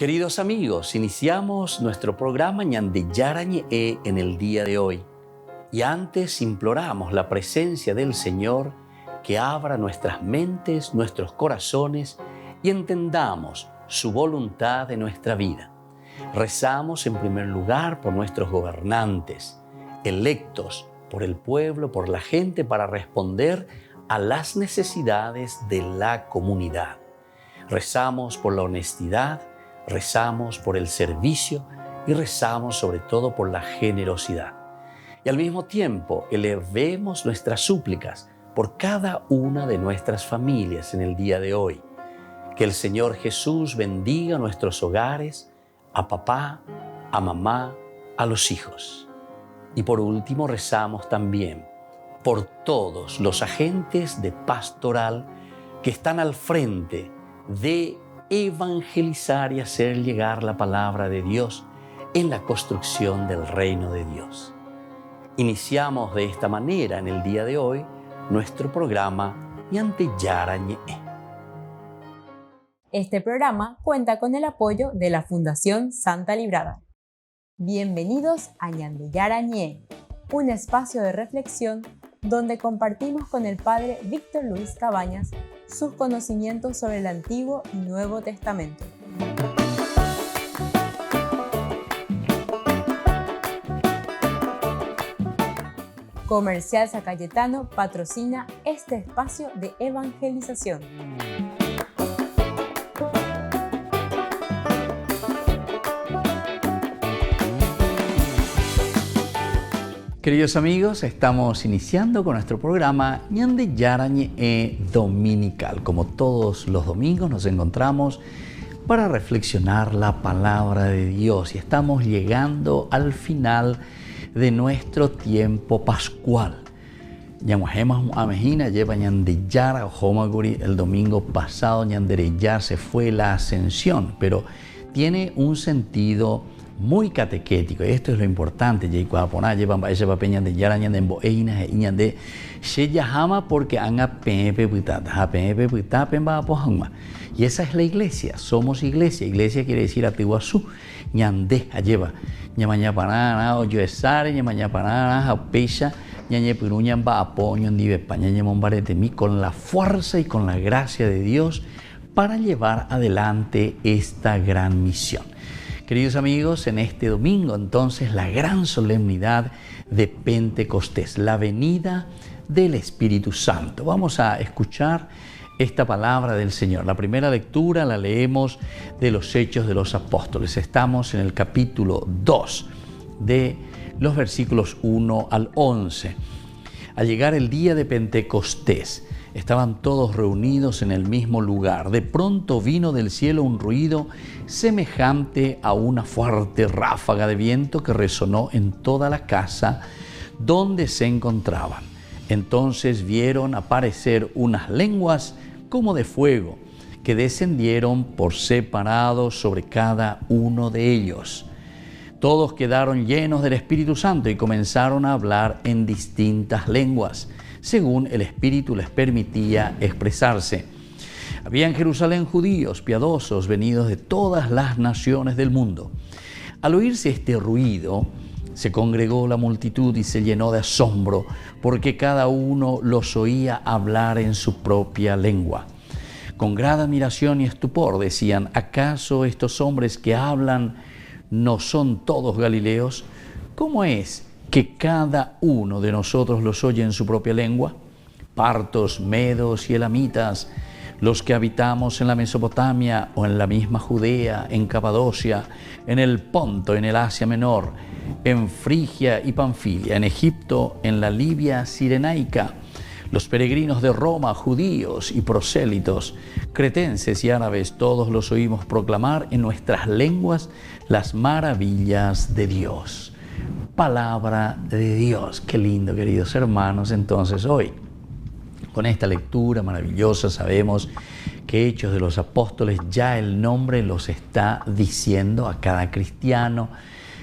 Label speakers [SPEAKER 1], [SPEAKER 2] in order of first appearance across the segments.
[SPEAKER 1] Queridos amigos, iniciamos nuestro programa Ñande Yarañe en el día de hoy. Y antes imploramos la presencia del Señor que abra nuestras mentes, nuestros corazones y entendamos su voluntad en nuestra vida. Rezamos en primer lugar por nuestros gobernantes, electos por el pueblo, por la gente, para responder a las necesidades de la comunidad. Rezamos por la honestidad, rezamos por el servicio y rezamos sobre todo por la generosidad. Y al mismo tiempo elevemos nuestras súplicas por cada una de nuestras familias en el día de hoy. Que el Señor Jesús bendiga nuestros hogares, a papá, a mamá, a los hijos. Y por último rezamos también por todos los agentes de pastoral que están al frente de evangelizar y hacer llegar la palabra de Dios en la construcción del reino de Dios. Iniciamos de esta manera en el día de hoy nuestro programa Ñande Yarañe.
[SPEAKER 2] Este programa cuenta con el apoyo de la Fundación Santa Librada. Bienvenidos a Ñande Yarañe, un espacio de reflexión donde compartimos con el Padre Víctor Luis Cabañas sus conocimientos sobre el Antiguo y Nuevo Testamento. Comercial San Cayetano patrocina este espacio de evangelización.
[SPEAKER 1] Queridos amigos, estamos iniciando con nuestro programa Ñande Yarañe dominical. Como todos los domingos nos encontramos para reflexionar la palabra de Dios y estamos llegando al final de nuestro tiempo pascual. El domingo pasado Ñandereyar se fue la ascensión, pero tiene un sentido muy catequético, y esto es lo importante. Y esa es la iglesia, somos iglesia. Iglesia quiere decir Atihuazú, ñande, alleva, ñamañapanana, oyoesare, ñamañapanana, apecha, ñañepiruñamba, apoño, ndivepaña, ñamombaretemi, con la fuerza y con la gracia de Dios para llevar adelante esta gran misión. Queridos amigos, en este domingo entonces la gran solemnidad de Pentecostés, la venida del Espíritu Santo. Vamos a escuchar esta palabra del Señor. La primera lectura la leemos de los Hechos de los Apóstoles. Estamos en el capítulo 2 de los versículos 1 al 11. Al llegar el día de Pentecostés, estaban todos reunidos en el mismo lugar. De pronto vino del cielo un ruido semejante a una fuerte ráfaga de viento que resonó en toda la casa donde se encontraban. Entonces vieron aparecer unas lenguas como de fuego que descendieron por separado sobre cada uno de ellos. Todos quedaron llenos del Espíritu Santo y comenzaron a hablar en distintas lenguas, según el Espíritu les permitía expresarse. Había en Jerusalén judíos piadosos venidos de todas las naciones del mundo. Al oírse este ruido, se congregó la multitud y se llenó de asombro, porque cada uno los oía hablar en su propia lengua. Con gran admiración y estupor decían: ¿acaso estos hombres que hablan no son todos galileos? ¿Cómo es que cada uno de nosotros los oye en su propia lengua? Partos, medos y elamitas, los que habitamos en la Mesopotamia o en la misma Judea, en Capadocia, en el Ponto, en el Asia Menor, en Frigia y Panfilia, en Egipto, en la Libia Cirenaica, los peregrinos de Roma, judíos y prosélitos, cretenses y árabes, todos los oímos proclamar en nuestras lenguas las maravillas de Dios. Palabra de Dios. Qué lindo, queridos hermanos. Entonces hoy, con esta lectura maravillosa, sabemos que Hechos de los Apóstoles, ya el nombre los está diciendo a cada cristiano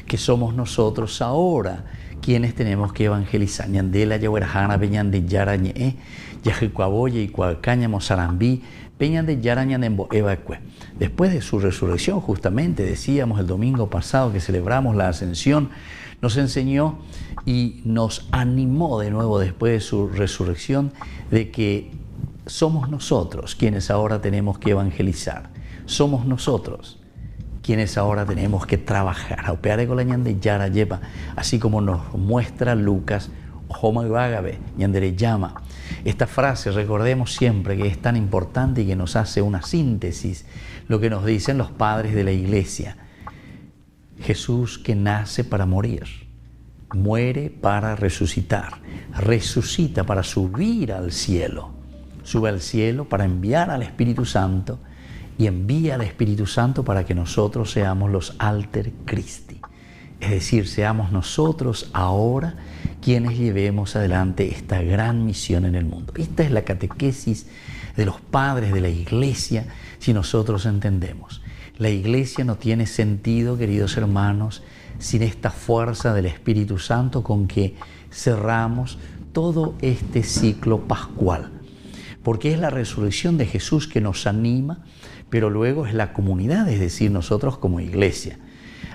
[SPEAKER 1] que somos nosotros ahora quienes tenemos que evangelizar. Ñandela, Yahuerajana, Beñande, Yarañe, Yajicuaboya y Cualcaña, Mozarambí, Peña de Yarañanembo Evacue. Después de su resurrección, justamente decíamos el domingo pasado que celebramos la ascensión, nos enseñó y nos animó de nuevo después de su resurrección de que somos nosotros quienes ahora tenemos que evangelizar. Somos nosotros quienes ahora tenemos que trabajar. Así como nos muestra Lucas, esta frase, recordemos siempre que es tan importante y que nos hace una síntesis, lo que nos dicen los padres de la iglesia. Jesús que nace para morir, muere para resucitar, resucita para subir al cielo, sube al cielo para enviar al Espíritu Santo y envía al Espíritu Santo para que nosotros seamos los alter Christi. Es decir, seamos nosotros ahora quienes llevemos adelante esta gran misión en el mundo. Esta es la catequesis de los padres de la iglesia, si nosotros entendemos. La iglesia no tiene sentido, queridos hermanos, sin esta fuerza del Espíritu Santo con que cerramos todo este ciclo pascual. Porque es la resurrección de Jesús que nos anima, pero luego es la comunidad, es decir, nosotros como iglesia.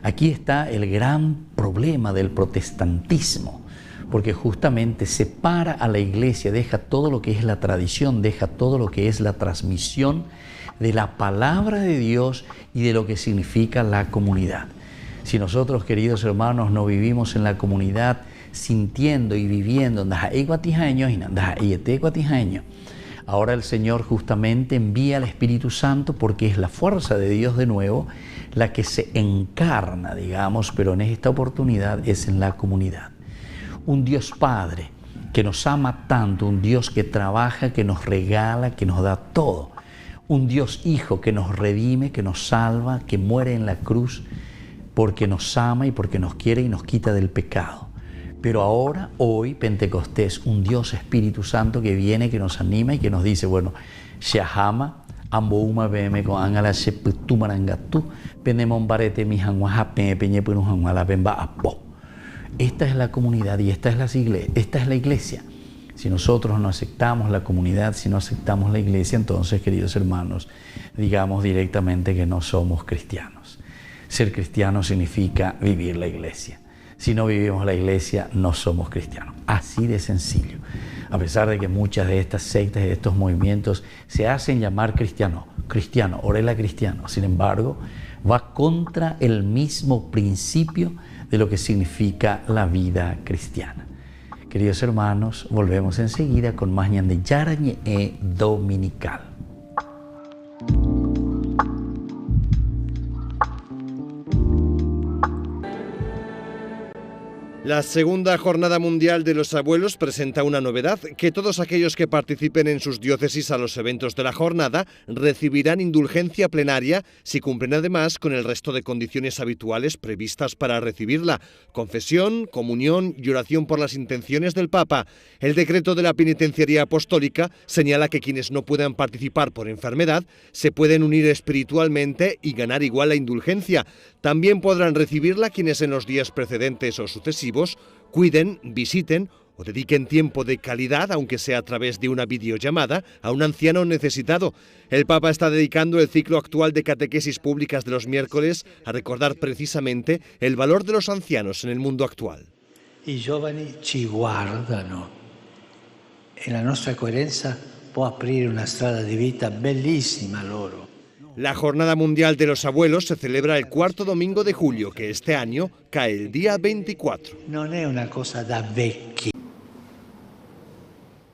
[SPEAKER 1] Aquí está el gran problema del protestantismo, porque justamente separa a la iglesia, deja todo lo que es la tradición, deja todo lo que es la transmisión de la palabra de Dios y de lo que significa la comunidad. Si nosotros, queridos hermanos, no vivimos en la comunidad sintiendo y viviendo, ahora el Señor justamente envía al Espíritu Santo porque es la fuerza de Dios de nuevo la que se encarna, digamos, pero en esta oportunidad es en la comunidad. Un Dios Padre que nos ama tanto, un Dios que trabaja, que nos regala, que nos da todo. Un Dios Hijo que nos redime, que nos salva, que muere en la cruz porque nos ama y porque nos quiere y nos quita del pecado. Pero ahora, hoy, Pentecostés, un Dios Espíritu Santo que viene, que nos anima y que nos dice, bueno, Shahama, Ambouma Beme con Angala Sheputumarangatu, Penemombarete Mijanguajape, Peñepunujanguala Bemba Apo. Esta es la comunidad y esta es la iglesia. Si nosotros no aceptamos la comunidad, si no aceptamos la iglesia, entonces, queridos hermanos, digamos directamente que no somos cristianos. Ser cristiano significa vivir la iglesia. Si no vivimos la iglesia, no somos cristianos. Así de sencillo. A pesar de que muchas de estas sectas y de estos movimientos se hacen llamar cristiano, orela cristiano, sin embargo, va contra el mismo principio de lo que significa la vida cristiana. Queridos hermanos, volvemos enseguida con más Ñande Yarañe Dominical.
[SPEAKER 3] La segunda Jornada Mundial de los Abuelos presenta una novedad, que todos aquellos que participen en sus diócesis a los eventos de la jornada recibirán indulgencia plenaria si cumplen además con el resto de condiciones habituales previstas para recibirla: confesión, comunión y oración por las intenciones del Papa. El decreto de la Penitenciaría Apostólica señala que quienes no puedan participar por enfermedad se pueden unir espiritualmente y ganar igual la indulgencia. También podrán recibirla quienes en los días precedentes o sucesivos cuiden, visiten o dediquen tiempo de calidad, aunque sea a través de una videollamada, a un anciano necesitado. El Papa está dedicando el ciclo actual de catequesis públicas de los miércoles a recordar precisamente el valor de los ancianos en el mundo actual.
[SPEAKER 4] I giovani ci guardano e la nostra coerenza può aprire una strada di vita bellissima loro.
[SPEAKER 3] La Jornada Mundial de los Abuelos se celebra el cuarto domingo de julio, que este año cae el día 24.
[SPEAKER 4] Non è una cosa da vecchi.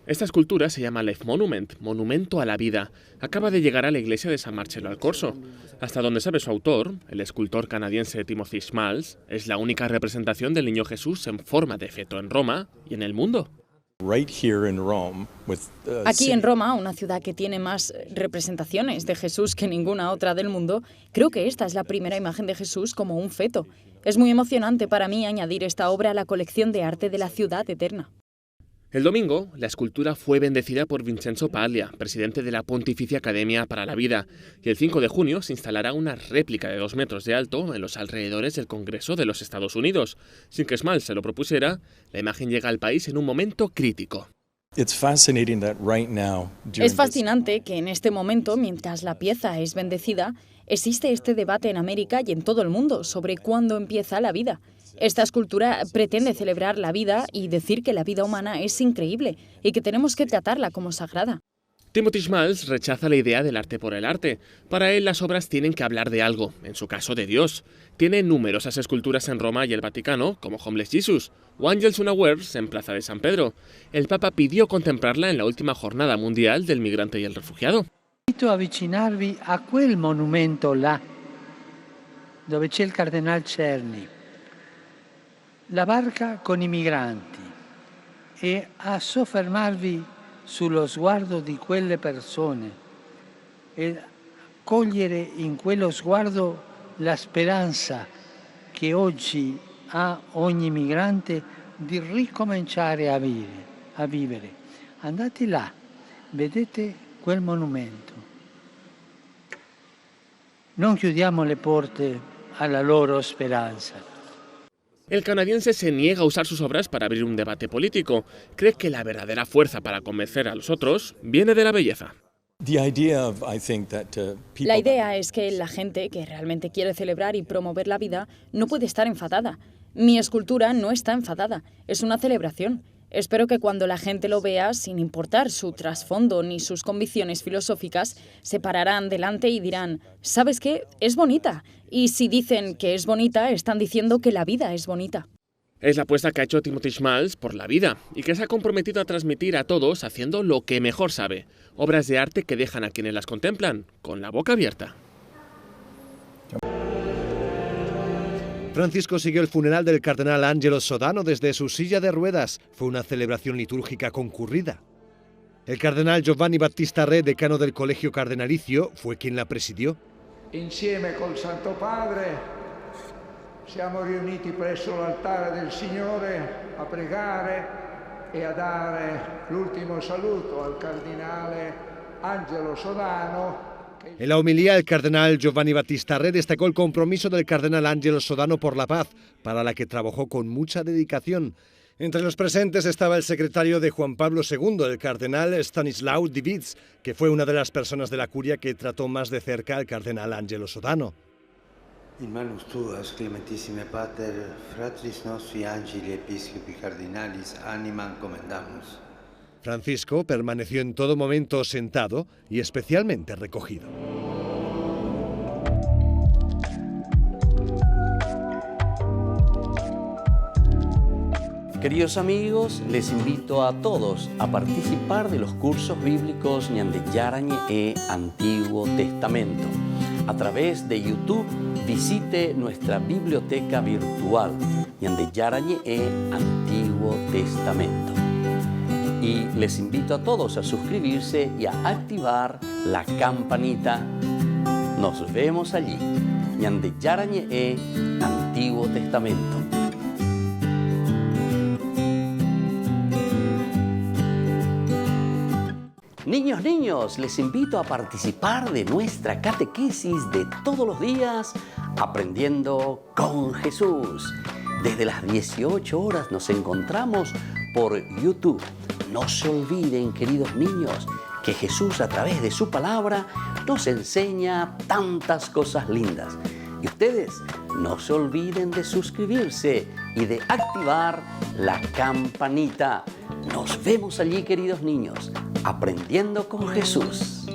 [SPEAKER 5] Esta escultura se llama Life Monument, monumento a la vida. Acaba de llegar a la iglesia de San Marcello al Corso. Hasta donde sabe su autor, el escultor canadiense Timothy Schmalz, es la única representación del Niño Jesús en forma de feto en Roma y en el mundo.
[SPEAKER 6] Aquí en Roma, una ciudad que tiene más representaciones de Jesús que ninguna otra del mundo, creo que esta es la primera imagen de Jesús como un feto. Es muy emocionante para mí añadir esta obra a la colección de arte de la ciudad eterna.
[SPEAKER 5] El domingo, la escultura fue bendecida por Vincenzo Paglia, presidente de la Pontificia Academia para la Vida, y el 5 de junio se instalará una réplica de 2 metros de alto en los alrededores del Congreso de los Estados Unidos. Sin que Schmalz se lo propusiera, la imagen llega al país en un momento crítico.
[SPEAKER 7] Es
[SPEAKER 6] fascinante que en este momento, mientras la pieza es bendecida, existe este debate en América y en todo el mundo sobre cuándo empieza la vida. Esta escultura pretende celebrar la vida y decir que la vida humana es increíble y que tenemos que tratarla como sagrada.
[SPEAKER 5] Timothy Schmalz rechaza la idea del arte por el arte. Para él, las obras tienen que hablar de algo, en su caso de Dios. Tiene numerosas esculturas en Roma y el Vaticano, como Homeless Jesus o Angels Unawares en Plaza de San Pedro. El Papa pidió contemplarla en la última jornada mundial del migrante y el refugiado.
[SPEAKER 4] Invito a avvicinarvi a quel monumento là, dove c'è il Cardenal Cerny, la barca con i migranti, e a soffermarvi sullo sguardo di quelle persone e cogliere in quello sguardo la speranza che oggi ha ogni migrante di ricominciare a vivere. Andate là, vedete quel monumento. Non chiudiamo le porte alla loro speranza.
[SPEAKER 5] El canadiense se niega a usar sus obras para abrir un debate político. Cree que la verdadera fuerza para convencer a los otros viene de la belleza.
[SPEAKER 6] La idea es que la gente que realmente quiere celebrar y promover la vida no puede estar enfadada. Mi escultura no está enfadada, es una celebración. Espero que cuando la gente lo vea, sin importar su trasfondo ni sus convicciones filosóficas, se pararán delante y dirán, ¿sabes qué? Es bonita. Y si dicen que es bonita, están diciendo que la vida es bonita.
[SPEAKER 5] Es la apuesta que ha hecho Timothy Schmalz por la vida y que se ha comprometido a transmitir a todos haciendo lo que mejor sabe. Obras de arte que dejan a quienes las contemplan con la boca abierta.
[SPEAKER 3] Francisco siguió el funeral del cardenal Angelo Sodano desde su silla de ruedas. Fue una celebración litúrgica concurrida. El cardenal Giovanni Battista Re, decano del Colegio Cardenalicio, fue quien la presidió.
[SPEAKER 8] Insieme col Santo Padre siamo riuniti presso l'altare del Signore a pregare e a dare l'ultimo saluto al cardinale Angelo Sodano.
[SPEAKER 3] En la homilía, el cardenal Giovanni Battista Re destacó el compromiso del cardenal Angelo Sodano por la paz, para la que trabajó con mucha dedicación. Entre los presentes estaba el secretario de Juan Pablo II, el cardenal Stanislaw Divitz, que fue una de las personas de la curia que trató más de cerca al cardenal Angelo Sodano.
[SPEAKER 9] In manus tuas, clementissime pater, fratris nostri angeli episcopi cardinalis animam commendamus.
[SPEAKER 3] Francisco permaneció en todo momento sentado y especialmente recogido.
[SPEAKER 1] Queridos amigos, les invito a todos a participar de los cursos bíblicos Ñande Yarañe e Antiguo Testamento. A través de YouTube, visite nuestra biblioteca virtual Ñande Yarañe e Antiguo Testamento. Y les invito a todos a suscribirse y a activar la campanita. Nos vemos allí. Ñande Yarañe e Antiguo Testamento. Niños, les invito a participar de nuestra catequesis de todos los días, Aprendiendo con Jesús. Desde las 18 horas nos encontramos por YouTube. No se olviden, queridos niños, que Jesús a través de su palabra nos enseña tantas cosas lindas. Y ustedes no se olviden de suscribirse y de activar la campanita. Nos vemos allí, queridos niños, Aprendiendo con Jesús.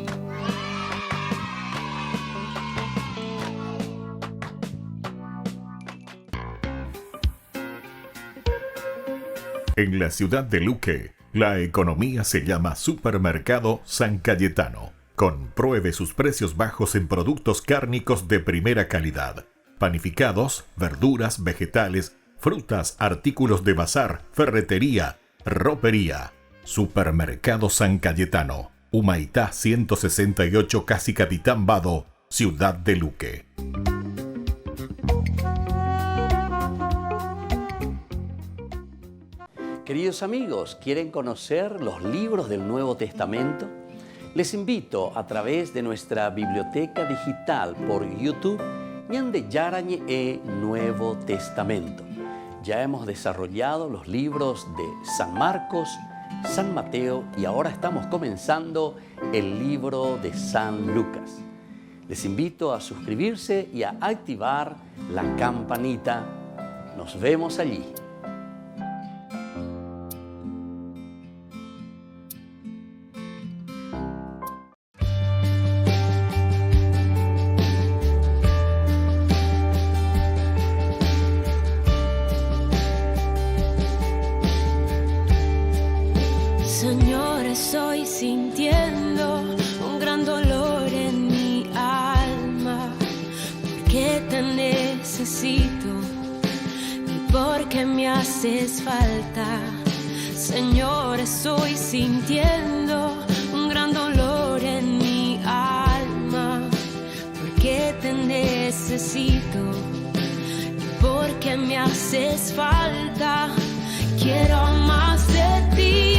[SPEAKER 10] En la ciudad de Luque, la economía se llama Supermercado San Cayetano. Compruebe sus precios bajos en productos cárnicos de primera calidad. Panificados, verduras, vegetales, frutas, artículos de bazar, ferretería, ropería. Supermercado San Cayetano, Humaitá 168, Casi Capitán Vado, Ciudad de Luque.
[SPEAKER 1] Queridos amigos, ¿quieren conocer los libros del Nuevo Testamento? Les invito a través de nuestra biblioteca digital por YouTube Ñande Yarañe e Nuevo Testamento. Ya hemos desarrollado los libros de San Marcos, San Mateo y ahora estamos comenzando el libro de San Lucas. Les invito a suscribirse y a activar la campanita. Nos vemos allí.
[SPEAKER 7] Señor, estoy sintiendo un gran dolor en mi alma, porque te necesito y porque me haces falta. Señor, estoy sintiendo un gran dolor en mi alma, porque te necesito y porque me haces falta. Quiero más de ti.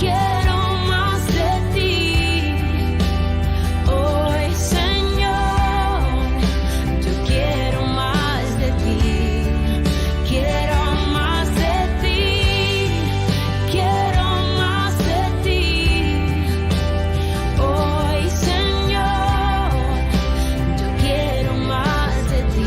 [SPEAKER 7] Quiero más de ti, hoy Señor, yo quiero más de ti, quiero más de ti, quiero más de ti, hoy Señor, yo quiero más de ti.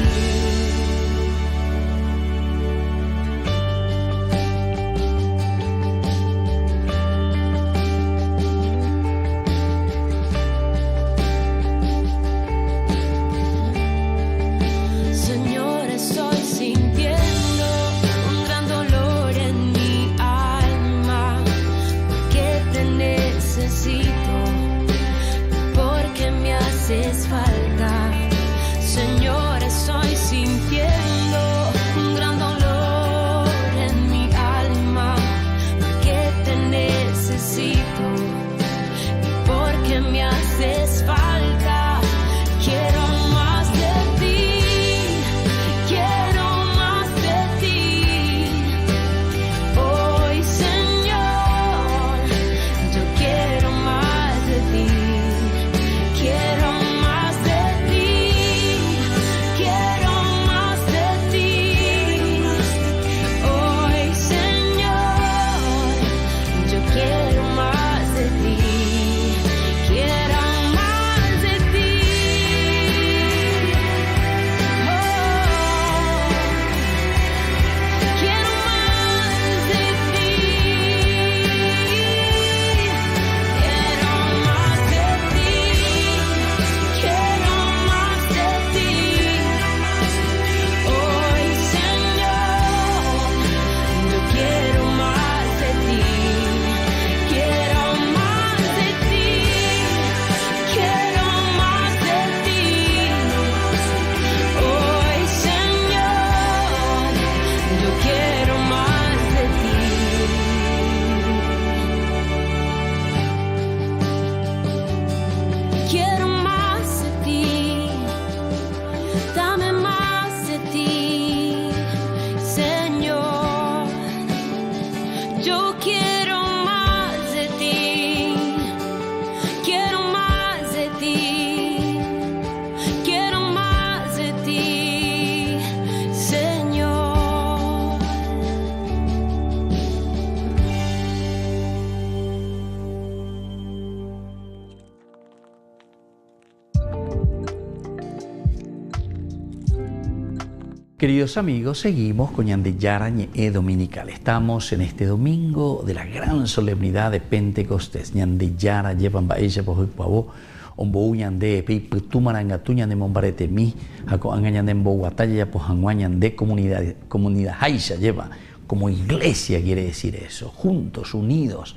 [SPEAKER 1] Queridos amigos, seguimos con Ñandeyara Ñe'e Dominical. Estamos en este domingo de la gran solemnidad de Pentecostés. Ñandeyara llevan baella por el pavo, ombo ñande pi putumaranga tuña de mombarete mi, jaco angañande en boguatalla pues anguañande comunidad haisha lleva como iglesia, quiere decir eso, juntos, unidos,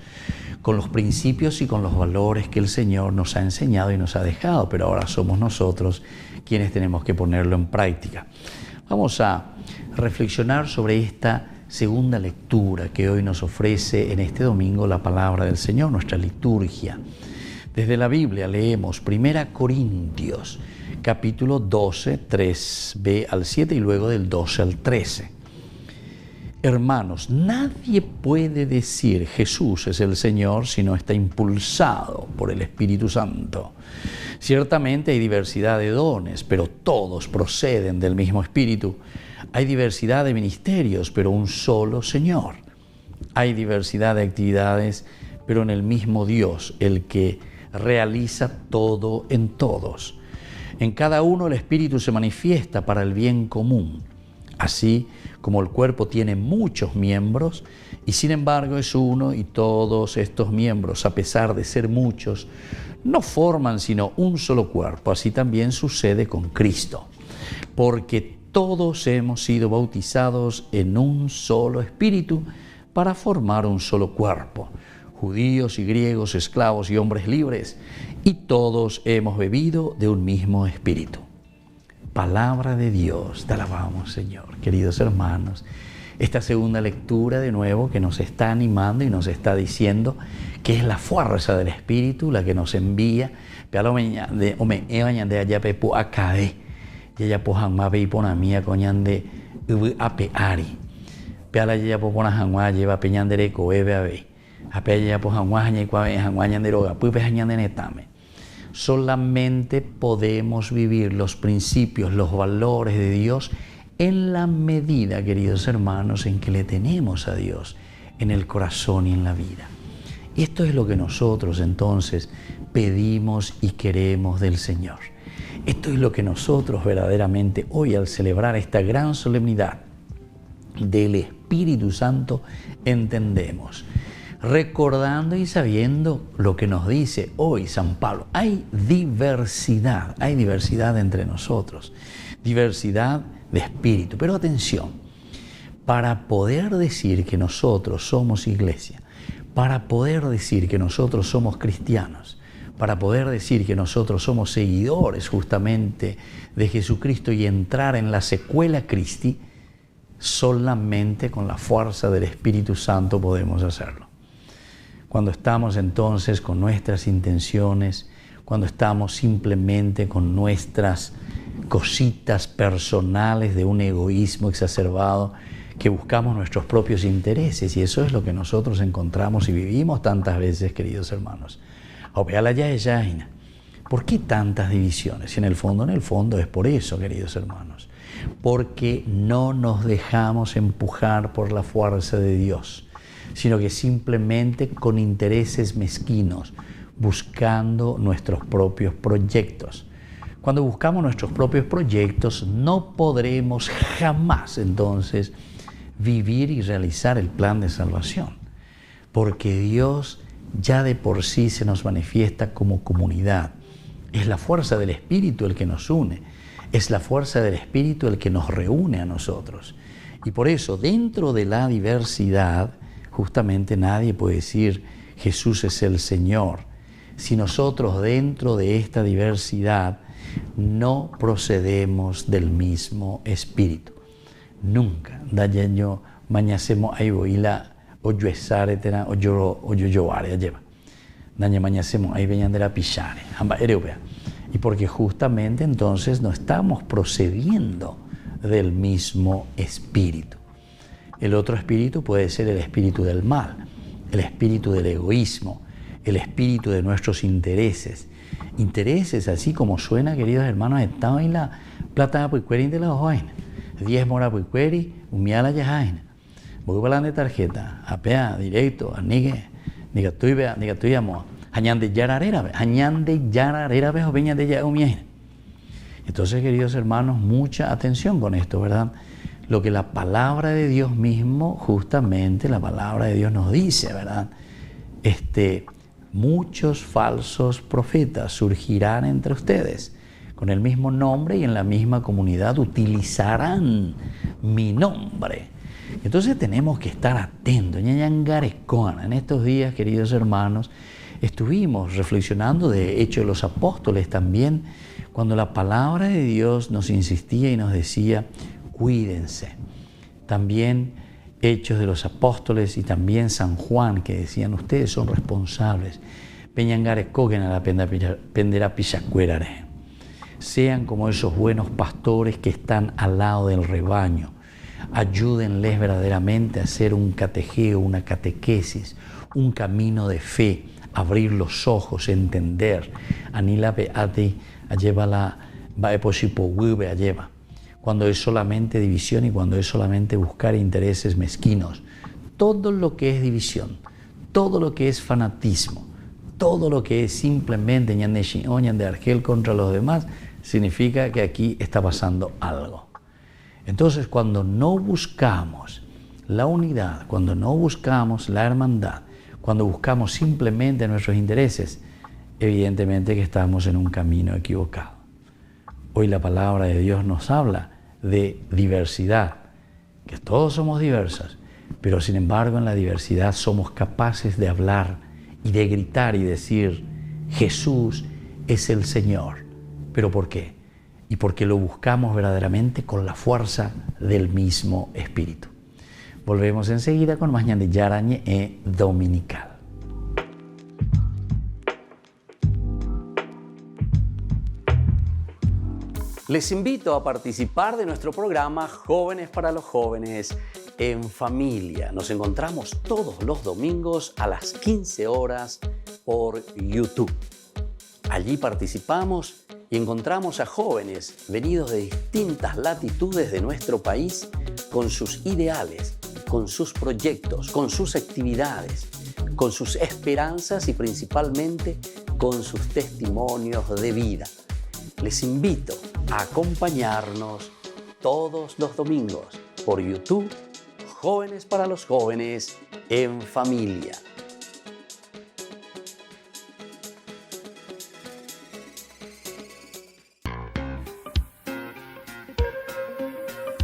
[SPEAKER 1] con los principios y con los valores que el Señor nos ha enseñado y nos ha dejado, pero ahora somos nosotros quienes tenemos que ponerlo en práctica. Vamos a reflexionar sobre esta segunda lectura que hoy nos ofrece en este domingo la palabra del Señor, nuestra liturgia. Desde la Biblia leemos 1 Corintios, capítulo 12, 3b al 7 y luego del 12 al 13. Hermanos, nadie puede decir Jesús es el Señor si no está impulsado por el Espíritu Santo. Ciertamente hay diversidad de dones, pero todos proceden del mismo Espíritu. Hay diversidad de ministerios, pero un solo Señor. hay diversidad de actividades, pero en el mismo Dios, el que realiza todo en todos. En cada uno el Espíritu se manifiesta para el bien común. Así como el cuerpo tiene muchos miembros y sin embargo es uno, y todos estos miembros, a pesar de ser muchos, no forman sino un solo cuerpo. Así también sucede con Cristo, porque todos hemos sido bautizados en un solo Espíritu para formar un solo cuerpo, judíos y griegos, esclavos y hombres libres, y todos hemos bebido de un mismo Espíritu. Palabra de Dios, te alabamos, Señor. Queridos hermanos, esta segunda lectura de nuevo que nos está animando y nos está diciendo que es la fuerza del Espíritu la que nos envía. Yaya pohan ma be pona mia coñande ape ari. Peala yaya popona hangwa lleva peñandere ko ebe abe. Ape yaya pohan wa hañe kwa hangwañande roga pupe hañande netame. Solamente podemos vivir los principios, los valores de Dios en la medida, queridos hermanos, en que le tenemos a Dios en el corazón y en la vida. Y esto es lo que nosotros entonces pedimos y queremos del Señor. Esto es lo que nosotros verdaderamente hoy, al celebrar esta gran solemnidad del Espíritu Santo, entendemos. Recordando y sabiendo lo que nos dice hoy San Pablo. Hay diversidad entre nosotros, diversidad de espíritu. Pero atención, para poder decir que nosotros somos iglesia, para poder decir que nosotros somos cristianos, para poder decir que nosotros somos seguidores justamente de Jesucristo y entrar en la secuela Christi, solamente con la fuerza del Espíritu Santo podemos hacerlo. Cuando estamos entonces con nuestras intenciones, cuando estamos simplemente con nuestras cositas personales de un egoísmo exacerbado, que buscamos nuestros propios intereses, y eso es lo que nosotros encontramos y vivimos tantas veces, queridos hermanos. ¿Por qué tantas divisiones? En el fondo es por eso, queridos hermanos, porque no nos dejamos empujar por la fuerza de Dios, sino que simplemente con intereses mezquinos, buscando nuestros propios proyectos. Cuando buscamos nuestros propios proyectos, no podremos jamás entonces vivir y realizar el plan de salvación, porque Dios ya de por sí se nos manifiesta como comunidad. Es la fuerza del Espíritu el que nos une, es la fuerza del Espíritu el que nos reúne a nosotros. Y por eso, dentro de la diversidad, justamente nadie puede decir Jesús es el Señor si nosotros dentro de esta diversidad no procedemos del mismo Espíritu. Nunca. Daño mañasemo aibo y la oyuesare tena oyoyoare lleva. Daño mañasemo ahí veñan de la pichare. Amba europea. Y porque justamente entonces no estamos procediendo del mismo Espíritu. El otro espíritu puede ser el espíritu del mal, el espíritu del egoísmo, el espíritu de nuestros intereses. Intereses, así como suena, queridos hermanos, están en la plata puicueri de la hojaina. 10 mora puicueri, humiala yajaina. Voy para la tarjeta, apea, directo, anigue, niga moa. Hañande yararera, vejo veña de ya humiaina. Entonces, queridos hermanos, mucha atención con esto, ¿verdad? Lo que la palabra de Dios mismo, justamente la palabra de Dios nos dice, ¿verdad? Muchos falsos profetas surgirán entre ustedes con el mismo nombre y en la misma comunidad utilizarán mi nombre. Entonces tenemos que estar atentos. En estos días, queridos hermanos, estuvimos reflexionando de Hechos de los Apóstoles también, cuando la palabra de Dios nos insistía y nos decía, cuídense. También Hechos de los Apóstoles y también San Juan, que decían, ustedes son responsables. Sean como esos buenos pastores que están al lado del rebaño. Ayúdenles verdaderamente a hacer un catejeo, una catequesis, un camino de fe, abrir los ojos, entender. Cuando es solamente división y cuando es solamente buscar intereses mezquinos, todo lo que es división, todo lo que es fanatismo, todo lo que es simplemente ñande Shion, ñande Argel contra los demás, significa que aquí está pasando algo. Entonces, cuando no buscamos la unidad, cuando no buscamos la hermandad, cuando buscamos simplemente nuestros intereses, evidentemente que estamos en un camino equivocado. Hoy la palabra de Dios nos habla de diversidad, que todos somos diversos, pero sin embargo en la diversidad somos capaces de hablar y de gritar y decir, Jesús es el Señor. ¿Pero por qué? Y porque lo buscamos verdaderamente con la fuerza del mismo Espíritu. Volvemos enseguida con más ñande Yarañe Dominical. Les invito a participar de nuestro programa Jóvenes para los Jóvenes en Familia. Nos encontramos todos los domingos a las 15 horas por YouTube. Allí participamos y encontramos a jóvenes venidos de distintas latitudes de nuestro país con sus ideales, con sus proyectos, con sus actividades, con sus esperanzas y principalmente con sus testimonios de vida. Les invito a acompañarnos todos los domingos por YouTube, Jóvenes para los Jóvenes en Familia.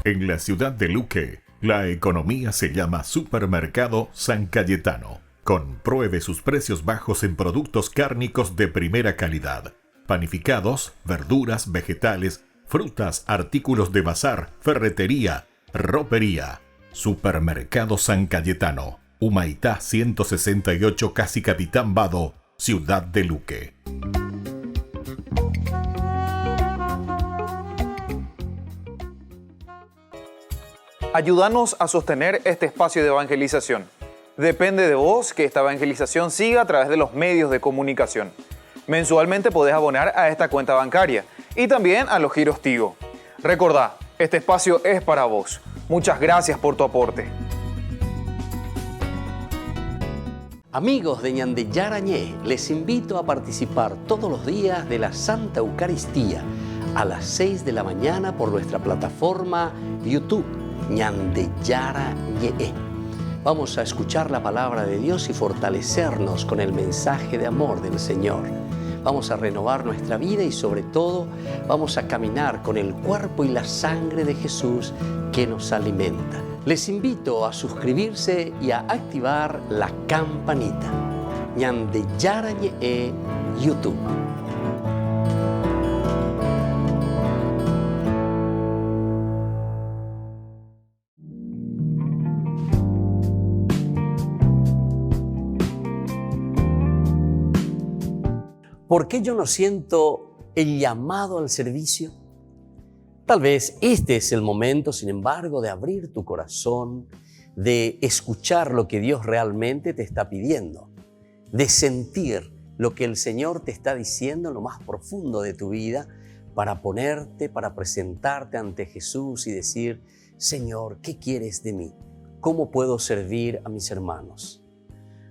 [SPEAKER 10] En la ciudad de Luque, la economía se llama Supermercado San Cayetano. Compruebe sus precios bajos en productos cárnicos de primera calidad. Panificados, verduras, vegetales, frutas, artículos de bazar, ferretería, ropería. Supermercado San Cayetano, Humaitá 168, Casi Capitán Vado, Ciudad de Luque.
[SPEAKER 11] Ayúdanos a sostener este espacio de evangelización. Depende de vos que esta evangelización siga a través de los medios de comunicación. Mensualmente podés abonar a esta cuenta bancaria y también a los giros Tigo. Recordá, este espacio es para vos. Muchas gracias por tu aporte.
[SPEAKER 1] Amigos de ñande Yarañé, les invito a participar todos los días de la Santa Eucaristía a las 6 de la mañana por nuestra plataforma YouTube, ñande Yarañé. Vamos a escuchar la palabra de Dios y fortalecernos con el mensaje de amor del Señor. Vamos a renovar nuestra vida y sobre todo vamos a caminar con el cuerpo y la sangre de Jesús que nos alimenta. Les invito a suscribirse y a activar la campanita. ñande Yarañé YouTube. ¿Por qué yo no siento el llamado al servicio? Tal vez este es el momento, sin embargo, de abrir tu corazón, de escuchar lo que Dios realmente te está pidiendo, de sentir lo que el Señor te está diciendo en lo más profundo de tu vida para ponerte, para presentarte ante Jesús y decir, Señor, ¿qué quieres de mí? ¿Cómo puedo servir a mis hermanos?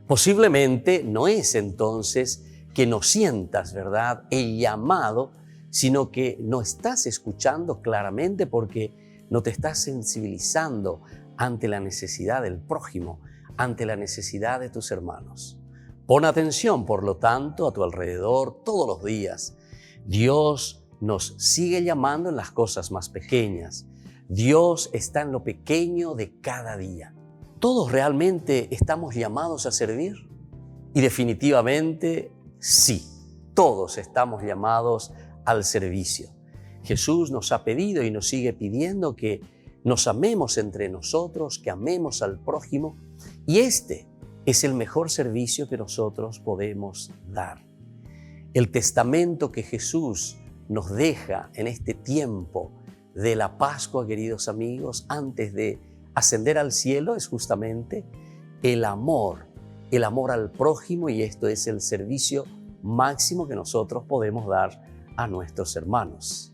[SPEAKER 1] Posiblemente no es entonces que no sientas, ¿verdad?, el llamado, sino que no estás escuchando claramente porque no te estás sensibilizando ante la necesidad del prójimo, ante la necesidad de tus hermanos. Pon atención, por lo tanto, a tu alrededor todos los días. Dios nos sigue llamando en las cosas más pequeñas. Dios está en lo pequeño de cada día. ¿Todos realmente estamos llamados a servir? Y definitivamente sí, todos estamos llamados al servicio. Jesús nos ha pedido y nos sigue pidiendo que nos amemos entre nosotros, que amemos al prójimo, y este es el mejor servicio que nosotros podemos dar. El testamento que Jesús nos deja en este tiempo de la Pascua, queridos amigos, antes de ascender al cielo, es justamente el amor al prójimo, y esto es el servicio máximo que nosotros podemos dar a nuestros hermanos.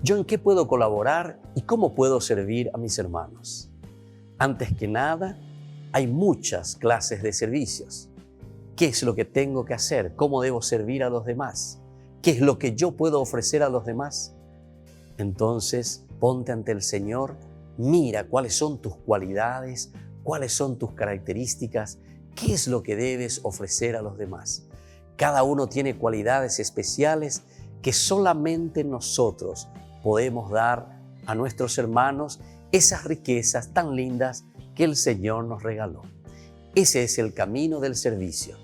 [SPEAKER 1] ¿Yo en qué puedo colaborar y cómo puedo servir a mis hermanos? Antes que nada,
[SPEAKER 12] Hay muchas clases de servicios. ¿Qué es lo que tengo que hacer? ¿Cómo debo servir a los demás? ¿Qué es lo que yo puedo ofrecer a los demás? Entonces, ponte ante el Señor, mira cuáles son tus cualidades, cuáles son tus características, qué es lo que debes ofrecer a los demás. Cada uno tiene cualidades especiales que solamente nosotros podemos dar a nuestros hermanos, esas riquezas tan lindas que el Señor nos regaló. Ese es el camino del servicio.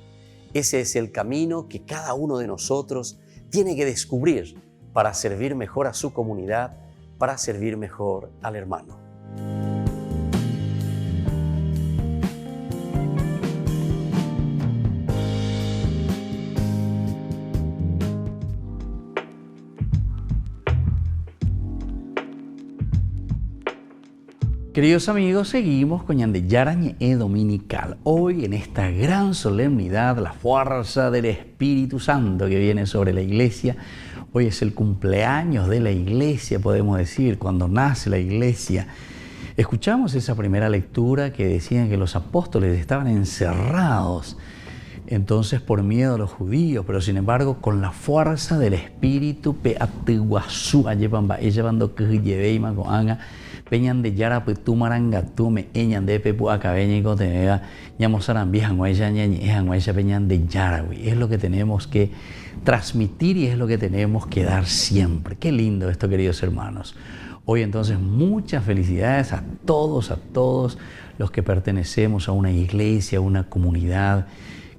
[SPEAKER 12] Ese es el camino que cada uno de nosotros tiene que descubrir para servir mejor a su comunidad, para servir mejor al hermano.
[SPEAKER 1] Queridos amigos, seguimos con Ñandeyara Ñe'e Dominical. Hoy en esta gran solemnidad, la fuerza del Espíritu Santo que viene sobre la iglesia. Hoy es el cumpleaños de la iglesia, podemos decir, cuando nace la iglesia. Escuchamos esa primera lectura que decían que los apóstoles estaban encerrados, entonces por miedo a los judíos, pero sin embargo con la fuerza del Espíritu, peñan de yara putu marangatu me eñan de pepu acabeña y cotemega ñamosaran viejan guaya ñañejan guaya peñan de yarawi. Es lo que tenemos que transmitir y es lo que tenemos que dar siempre. Qué lindo esto, queridos hermanos. Hoy entonces muchas felicidades a todos los que pertenecemos a una iglesia, a una comunidad,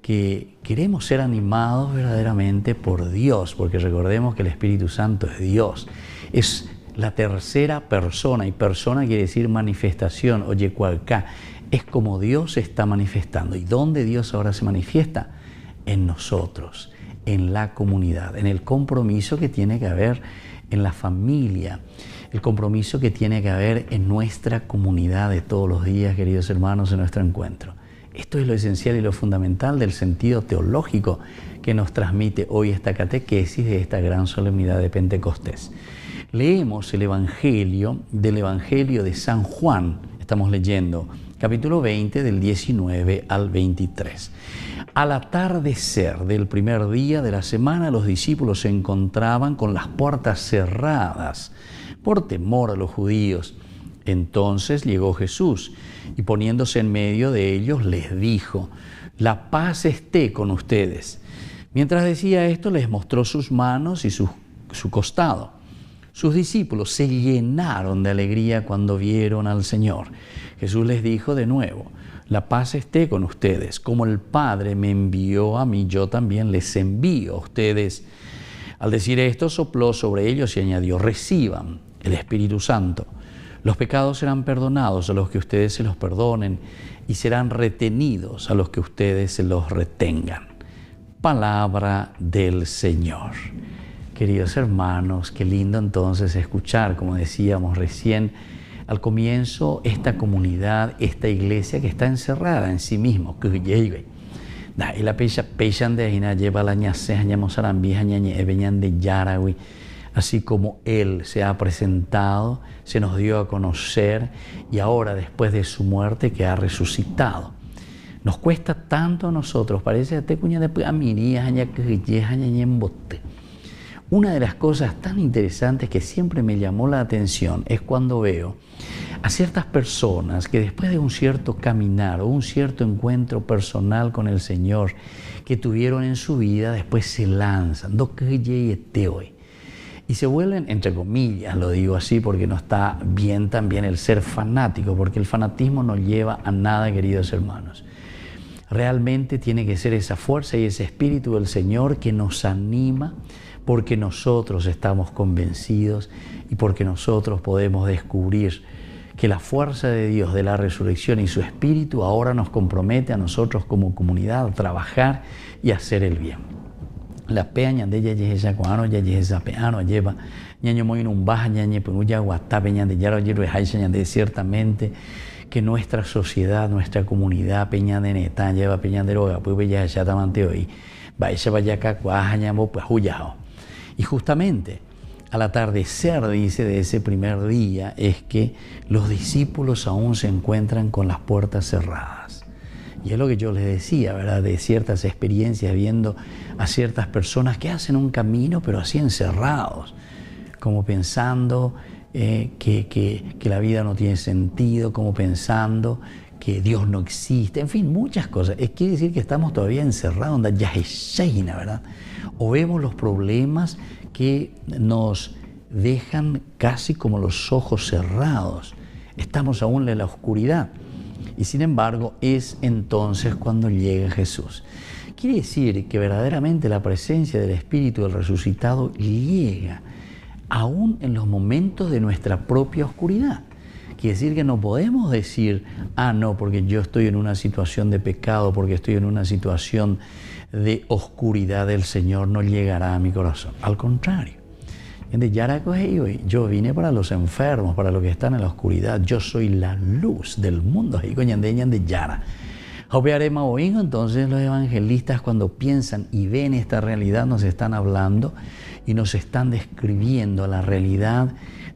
[SPEAKER 1] que queremos ser animados verdaderamente por Dios, porque recordemos que el Espíritu Santo es Dios. Es la tercera persona, y persona quiere decir manifestación, oye, cualca, es como Dios se está manifestando. ¿Y dónde Dios ahora se manifiesta? En nosotros, en la comunidad, en el compromiso que tiene que haber en la familia, el compromiso que tiene que haber en nuestra comunidad de todos los días, queridos hermanos, en nuestro encuentro. Esto es lo esencial y lo fundamental del sentido teológico que nos transmite hoy esta catequesis de esta gran solemnidad de Pentecostés. Leemos el Evangelio de San Juan. Estamos leyendo capítulo 20 del 19 al 23. Al atardecer del primer día de la semana, los discípulos se encontraban con las puertas cerradas por temor a los judíos. Entonces llegó Jesús y poniéndose en medio de ellos les dijo: la paz esté con ustedes. Mientras decía esto, les mostró sus manos y su costado. Sus discípulos se llenaron de alegría cuando vieron al Señor. Jesús les dijo de nuevo: la paz esté con ustedes. Como el Padre me envió a mí, yo también les envío a ustedes. Al decir esto, sopló sobre ellos y añadió: reciban el Espíritu Santo. Los pecados serán perdonados a los que ustedes se los perdonen y serán retenidos a los que ustedes se los retengan. Palabra del Señor. Queridos hermanos, qué lindo entonces escuchar, como decíamos recién al comienzo, esta comunidad, esta iglesia que está encerrada en sí mismo. Y la peyan de Aina lleva la ñaseja ñamosaran vieja ñañe veñan de Yarawi. Así como Él se ha presentado, se nos dio a conocer y ahora después de su muerte que ha resucitado. Nos cuesta tanto a nosotros, parece que cuña de amirías en bote. Una de las cosas tan interesantes que siempre me llamó la atención es cuando veo a ciertas personas que después de un cierto caminar o un cierto encuentro personal con el Señor que tuvieron en su vida, después se lanzan, y se vuelven, entre comillas, lo digo así porque no está bien también el ser fanático, porque el fanatismo no lleva a nada, queridos hermanos. Realmente tiene que ser esa fuerza y ese espíritu del Señor que nos anima, porque nosotros estamos convencidos y porque nosotros podemos descubrir que la fuerza de Dios de la resurrección y su espíritu ahora nos compromete a nosotros como comunidad a trabajar y a hacer el bien. La peña de ella ya cuando ya esa peano lleva ñaño muy un baja ñañe punuya guata peña de yaro yero de ciertamente que nuestra sociedad, nuestra comunidad peña de neta lleva peña de roga pues ya ya tamante hoy va ella vaya acá cuajañamo pues huyao. Y justamente al atardecer, dice, de ese primer día es que los discípulos aún se encuentran con las puertas cerradas. Y es lo que yo les decía, ¿verdad? De ciertas experiencias viendo a ciertas personas que hacen un camino, pero así encerrados, como pensando que la vida no tiene sentido, como pensando que Dios no existe, en fin, muchas cosas. Quiere decir que estamos todavía encerrados, donde ya es llena, ¿verdad? O vemos los problemas que nos dejan casi como los ojos cerrados. Estamos aún en la oscuridad. Y sin embargo, es entonces cuando llega Jesús. Quiere decir que verdaderamente la presencia del Espíritu del resucitado llega aún en los momentos de nuestra propia oscuridad. Quiere decir que no podemos decir, no, porque yo estoy en una situación de pecado, porque estoy en una situación de oscuridad, el Señor no llegará a mi corazón. Al contrario. Yo vine para los enfermos, para los que están en la oscuridad. Yo soy la luz del mundo. Entonces los evangelistas, cuando piensan y ven esta realidad, nos están hablando y nos están describiendo la realidad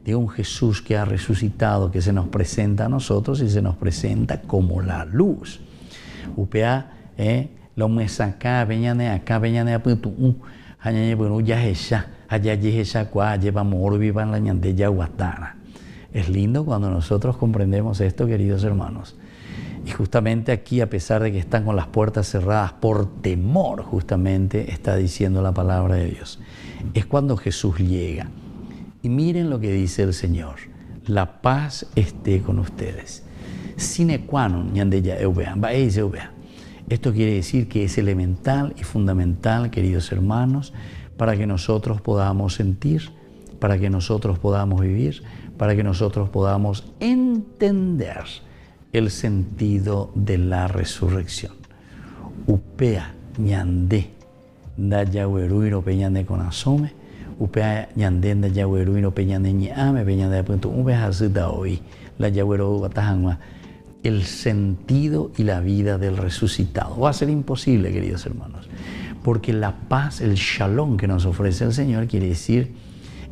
[SPEAKER 1] de un Jesús que ha resucitado, que se nos presenta a nosotros y se nos presenta como la luz. Lo muesaca, veñane acá, veñane a puntu, hañane bueno ya ella, allá ella cua, lleva moro vivan la ñande ya guatana. Es lindo cuando nosotros comprendemos esto, queridos hermanos. Y justamente aquí, a pesar de que están con las puertas cerradas por temor, justamente está diciendo la palabra de Dios. Es cuando Jesús llega. Y miren lo que dice el Señor. La paz esté con ustedes. Sine qua non ñande ya eubean, va eise eubean. Esto quiere decir que es elemental y fundamental, queridos hermanos, para que nosotros podamos sentir, para que nosotros podamos vivir, para que nosotros podamos entender el sentido de la resurrección. Upea ñandé da yahueruiro peñande con asome, upea ñandé da yahueruiro peñande ñame, peñande de punto upea da hoy, la yahuero batajangua. El sentido y la vida del resucitado. Va a ser imposible, queridos hermanos, porque la paz, el shalom que nos ofrece el Señor, quiere decir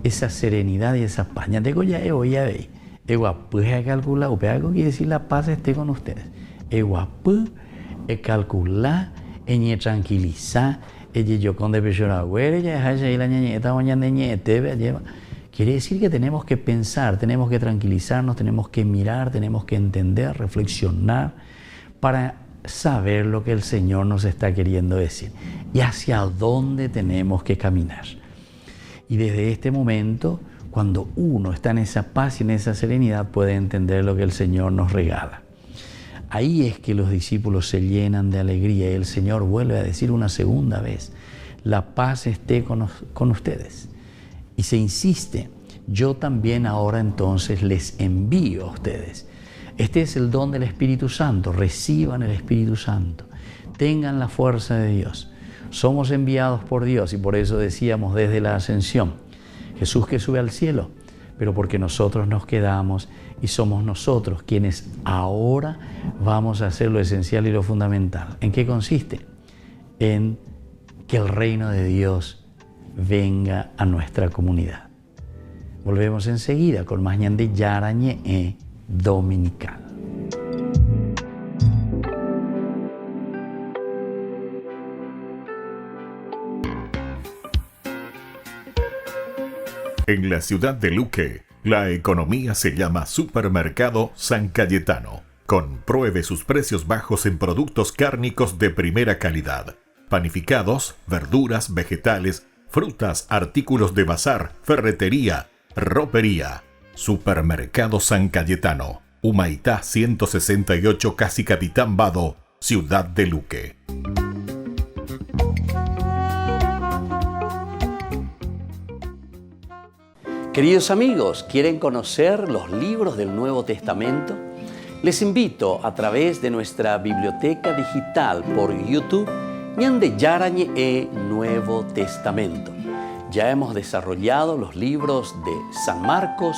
[SPEAKER 1] esa serenidad y esa paz. Ya tengo ya veis. Eguapú es calcular, quiere decir la paz esté con ustedes. Eguapú es calcular, es tranquilizar, es yo con de pechora güere, ya es ahí la ñañeta, mañana ñete, lleva. Quiere decir que tenemos que pensar, tenemos que tranquilizarnos, tenemos que mirar, tenemos que entender, reflexionar para saber lo que el Señor nos está queriendo decir y hacia dónde tenemos que caminar. Y desde este momento, cuando uno está en esa paz y en esa serenidad, puede entender lo que el Señor nos regala. Ahí es que los discípulos se llenan de alegría y el Señor vuelve a decir una segunda vez, la paz esté con ustedes. Y se insiste, yo también ahora entonces les envío a ustedes. Este es el don del Espíritu Santo, reciban el Espíritu Santo, tengan la fuerza de Dios. Somos enviados por Dios y por eso decíamos desde la ascensión, Jesús que sube al cielo, pero porque nosotros nos quedamos y somos nosotros quienes ahora vamos a hacer lo esencial y lo fundamental. ¿En qué consiste? En que el reino de Dios venga a nuestra comunidad. Volvemos enseguida con más ñande yarañe dominical.
[SPEAKER 10] En la ciudad de Luque, la economía se llama Supermercado San Cayetano. Compruebe sus precios bajos en productos cárnicos de primera calidad. Panificados, verduras, vegetales, frutas, artículos de bazar, ferretería, ropería. Supermercado San Cayetano, Humaitá 168, Casi Capitán Vado, Ciudad de Luque.
[SPEAKER 12] Queridos amigos, ¿quieren conocer los libros del Nuevo Testamento? Les invito a través de nuestra biblioteca digital por YouTube ñande yarañe Nuevo Testamento. Ya hemos desarrollado los libros de San Marcos,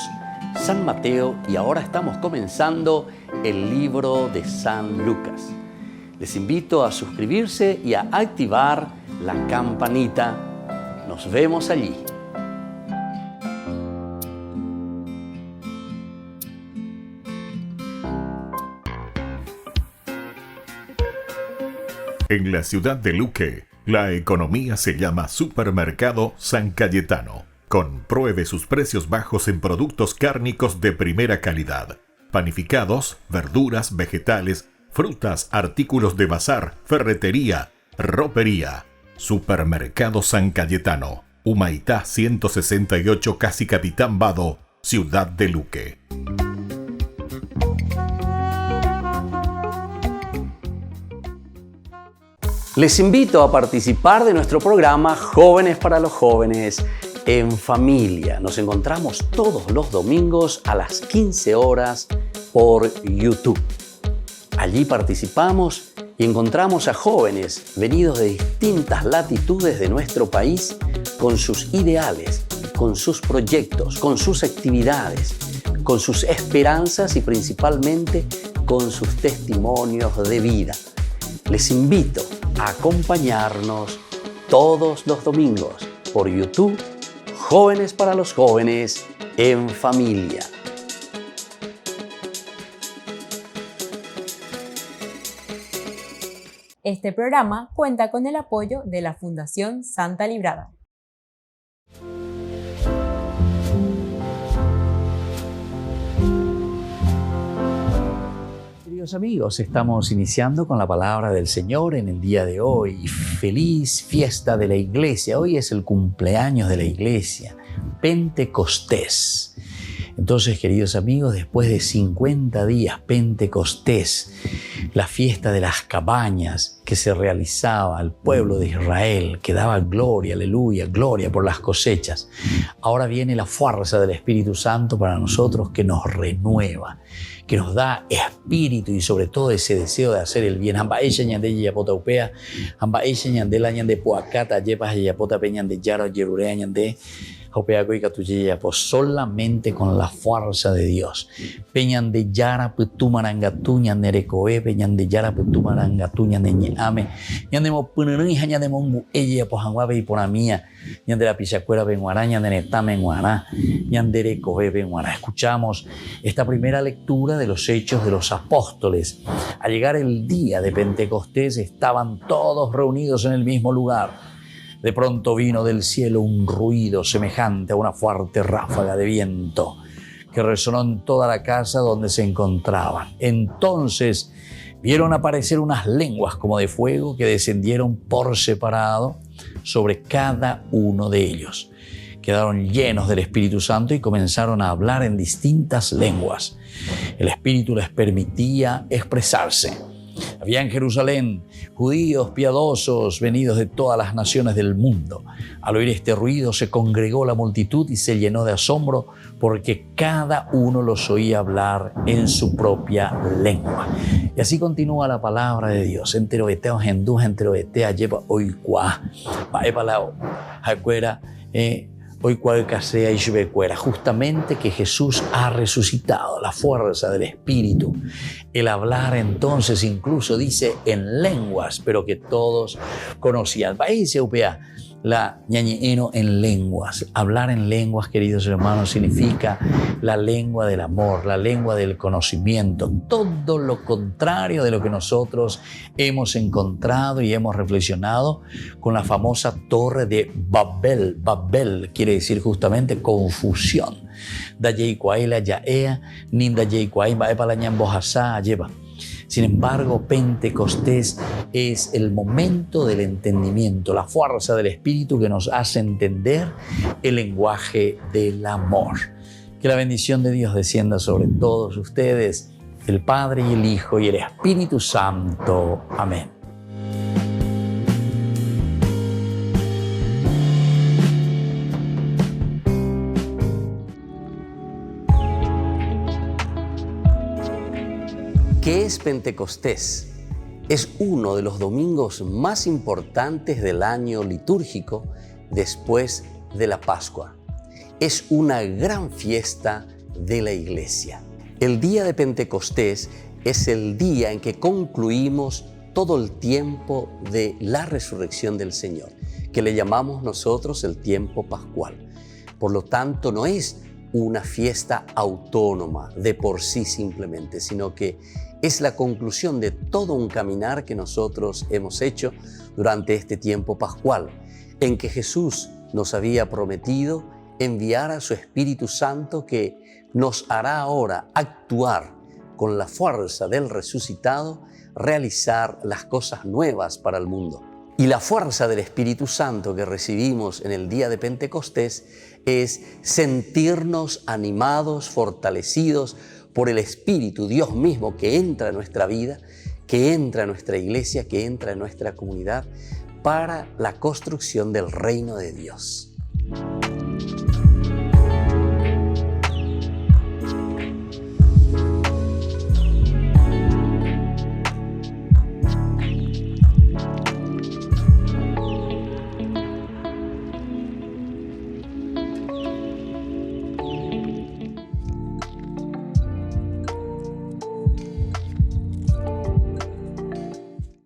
[SPEAKER 12] San Mateo y ahora estamos comenzando el libro de San Lucas. Les invito a suscribirse y a activar la campanita. Nos vemos allí.
[SPEAKER 10] En la ciudad de Luque, la economía se llama Supermercado San Cayetano. Compruebe sus precios bajos en productos cárnicos de primera calidad. Panificados, verduras, vegetales, frutas, artículos de bazar, ferretería, ropería. Supermercado San Cayetano, Humaitá 168, Casi Capitán Vado, ciudad de Luque.
[SPEAKER 12] Les invito a participar de nuestro programa Jóvenes para los Jóvenes en Familia. Nos encontramos todos los domingos a las 15 horas por YouTube. Allí participamos y encontramos a jóvenes venidos de distintas latitudes de nuestro país con sus ideales, con sus proyectos, con sus actividades, con sus esperanzas y principalmente con sus testimonios de vida. Les invito a acompañarnos todos los domingos por YouTube, Jóvenes para los Jóvenes en Familia.
[SPEAKER 2] Este programa cuenta con el apoyo de la Fundación Santa Librada.
[SPEAKER 1] Queridos amigos, estamos iniciando con la palabra del Señor en el día de hoy. Feliz fiesta de la Iglesia. Hoy es el cumpleaños de la Iglesia, Pentecostés. Entonces, queridos amigos, después de 50 días, Pentecostés, la fiesta de las cabañas que se realizaba al pueblo de Israel, que daba gloria, aleluya, gloria por las cosechas. Ahora viene la fuerza del Espíritu Santo para nosotros que nos renueva, que nos da espíritu y sobre todo ese deseo de hacer el bien. Hamba ella ñande yapota upea, hamba ella ñande la ñande puacata, yepas yapota peñande yaro yerurea ñande. Solamente con la fuerza de Dios. Peñan de yara putumarangatu ñanerecoe, peñan de yara putumarangatu ñaneñame, ñandemo punurui ñandemo ngu ella pojanguabe y por mía, ñandera pichacuera benguará, ñandenetame guará, ñanderecoe benguará. Escuchamos esta primera lectura de los Hechos de los Apóstoles. Al llegar el día de Pentecostés estaban todos reunidos en el mismo lugar. De pronto vino del cielo un ruido semejante a una fuerte ráfaga de viento que resonó en toda la casa donde se encontraban. Entonces vieron aparecer unas lenguas como de fuego que descendieron por separado sobre cada uno de ellos. Quedaron llenos del Espíritu Santo y comenzaron a hablar en distintas lenguas. El Espíritu les permitía expresarse. Había en Jerusalén judíos piadosos venidos de todas las naciones del mundo. Al oír este ruido se congregó la multitud y se llenó de asombro porque cada uno los oía hablar en su propia lengua. Y así continúa la palabra de Dios. Enteroetea hendú, enteroetea lleva oikua. Baepalao, jacuera, hoy cualcasea y lluvecuera, justamente que Jesús ha resucitado, la fuerza del Espíritu. El hablar entonces incluso dice en lenguas, pero que todos conocían. País europea, la ñañeeno en lenguas. Hablar en lenguas, queridos hermanos, significa la lengua del amor, la lengua del conocimiento. Todo lo contrario de lo que nosotros hemos encontrado y hemos reflexionado con la famosa torre de Babel. Babel quiere decir justamente confusión. Sin embargo, Pentecostés es el momento del entendimiento, la fuerza del Espíritu que nos hace entender el lenguaje del amor. Que la bendición de Dios descienda sobre todos ustedes, el Padre y el Hijo y el Espíritu Santo. Amén.
[SPEAKER 12] ¿Qué es Pentecostés? Es uno de los domingos más importantes del año litúrgico después de la Pascua. Es una gran fiesta de la Iglesia. El día de Pentecostés es el día en que concluimos todo el tiempo de la resurrección del Señor, que le llamamos nosotros el tiempo pascual. Por lo tanto, no es una fiesta autónoma de por sí simplemente, sino que es la conclusión de todo un caminar que nosotros hemos hecho durante este tiempo pascual, en que Jesús nos había prometido enviar a su Espíritu Santo que nos hará ahora actuar con la fuerza del resucitado, realizar las cosas nuevas para el mundo. Y la fuerza del Espíritu Santo que recibimos en el día de Pentecostés es sentirnos animados, fortalecidos por el Espíritu, Dios mismo que entra en nuestra vida, que entra en nuestra iglesia, que entra en nuestra comunidad para la construcción del reino de Dios.